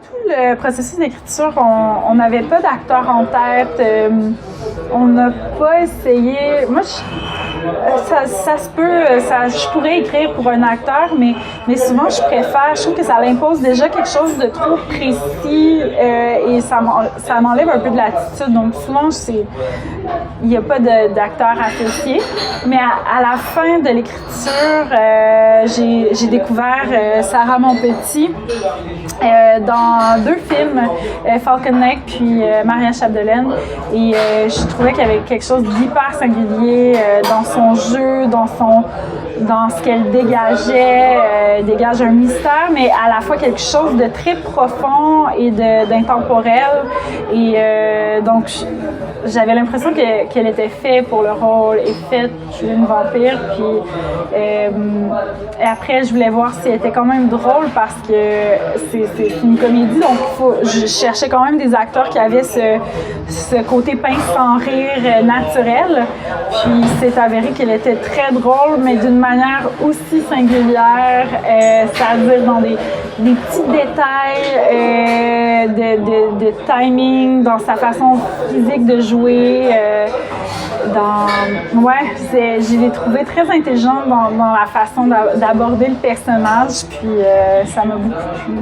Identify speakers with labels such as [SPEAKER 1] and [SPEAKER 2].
[SPEAKER 1] tout le processus d'écriture, on n'avait pas d'acteur en tête. On n'a pas essayé. Moi, ça se peut, je pourrais écrire pour un acteur, mais souvent je trouve que ça l'impose déjà quelque chose de trop précis et ça m'enlève un peu de l'attitude. Donc souvent, il n'y a pas d'acteur associé. Mais à la fin de l'écriture, j'ai découvert Sarah Monpetit dans 2 films, Falcon Neck puis Maria Chapdelaine. Et je trouvais qu'il y avait quelque chose d'hyper singulier dans son jeu, dans ce qu'elle dégageait, dégage un mystère, mais à la fois quelque chose de très profond et d'intemporel. Et donc, j'avais l'impression qu'elle était faite pour le rôle et faite pour une vampire. Puis et après, je voulais voir si elle était quand même drôle parce que c'est une comédie, donc je cherchais quand même des acteurs qui avaient ce côté pince sans rire naturel. Puis c'est avéré qu'elle était très drôle, mais d'une manière aussi singulière, c'est-à-dire dans des petits détails de timing, dans sa façon physique de jouer. Je l'ai trouvé très intelligente dans la façon d'aborder le personnage, puis ça m'a beaucoup plu.